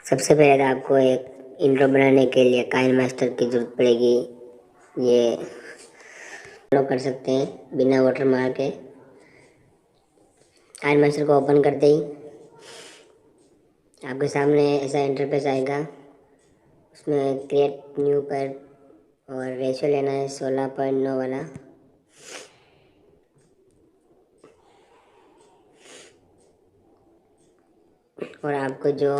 सबसे पहले तो आपको एक इंट्रो बनाने के लिए काइनमास्टर की ज़रूरत पड़ेगी। ये डाउनलोड कर सकते हैं बिना वाटरमार्क के। काइनमास्टर को ओपन करते ही आपके सामने ऐसा इंटरफेस आएगा। उसमें क्रिएट न्यू पर और रेशियो लेना है 16:9 वाला। और आपको जो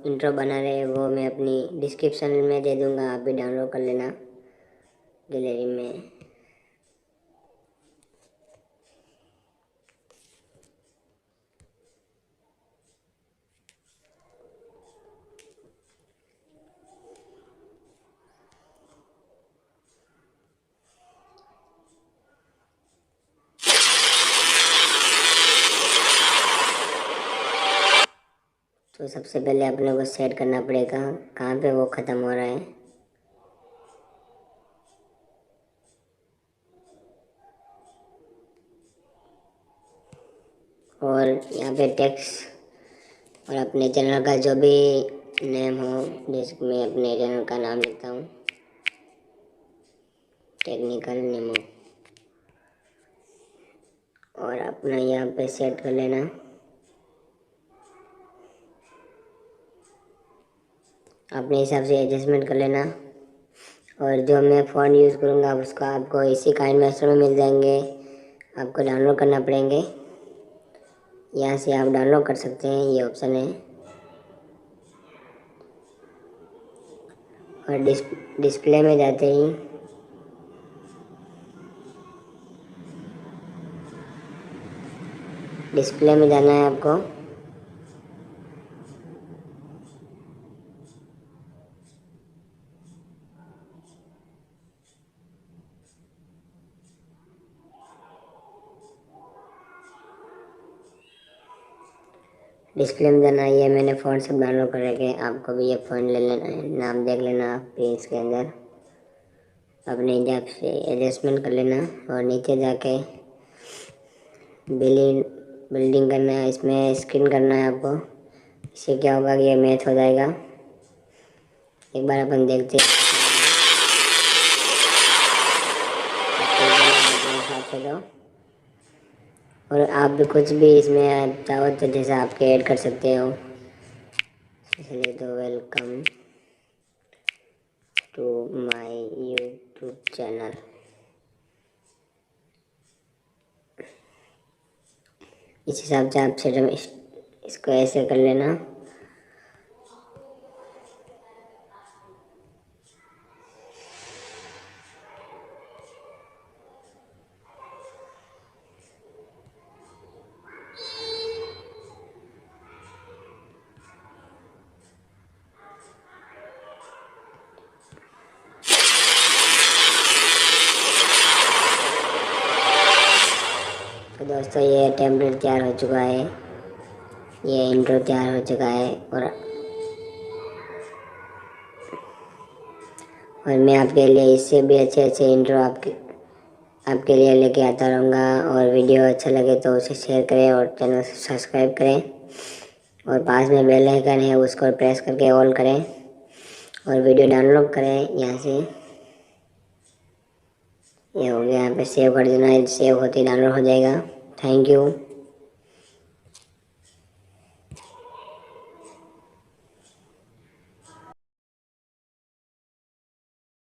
इंट्रो बना रहे हैं वो मैं अपनी डिस्क्रिप्शन में दे दूँगा, आप भी डाउनलोड कर लेना गैलरी में। तो सबसे पहले अपने को सेट करना पड़ेगा कहाँ पे वो ख़त्म हो रहा है। और यहाँ पे टेक्स्ट और अपने चैनल का जो भी नेम हो, जैसे मैं अपने चैनल का नाम लिखता हूँ टेक्निकल नेमू। और अपना यहाँ पे सेट कर लेना। अपने हिसाब से एडजस्टमेंट कर लेना। और जो मैं फ़ॉन्ट यूज़ करूँगा उसका आपको इसी काइनमास्टर में मिल जाएंगे, आपको डाउनलोड करना पड़ेंगे। यहाँ से आप डाउनलोड कर सकते हैं, ये ऑप्शन है। और डिस्प्ले में जाते ही डिस्प्ले में जाना है आपको। डिस्प्ले में जाना है। ये मैंने फ़ॉन्ट सब डाउनलोड कर रखे हैं, आपको भी ये फ़ॉन्ट ले लेना है। नाम देख लेना आप भी इसके अंदर, अपने हिसाब से एडजस्टमेंट कर लेना। और नीचे जाके बिल्डिंग करना है, इसमें स्क्रीन करना है आपको। इससे क्या होगा कि ये मैच हो जाएगा। एक बार अपन देखते हैं। चलो, और आप भी कुछ भी इसमें चाहो तो जैसे आपके ऐड कर सकते हो। इसलिए तो welcome to my YouTube channel. इस हिसाब से आप सेटअप इसको ऐसे कर लेना। तो दोस्तों ये टेम्पलेट तैयार हो चुका है, ये इंट्रो तैयार हो चुका है। और मैं आपके लिए इससे भी अच्छे इंट्रो आपके लिए लेके आता रहूँगा। और वीडियो अच्छा लगे तो उसे शेयर करें और चैनल सब्सक्राइब करें। और पास में बेल आइकन है, उसको प्रेस करके ऑल करें और वीडियो डाउनलोड करें। यहाँ से ये हो गया, यहाँ पे सेव कर देना है, सेव होते ही डाउनलोड हो जाएगा। Thank you.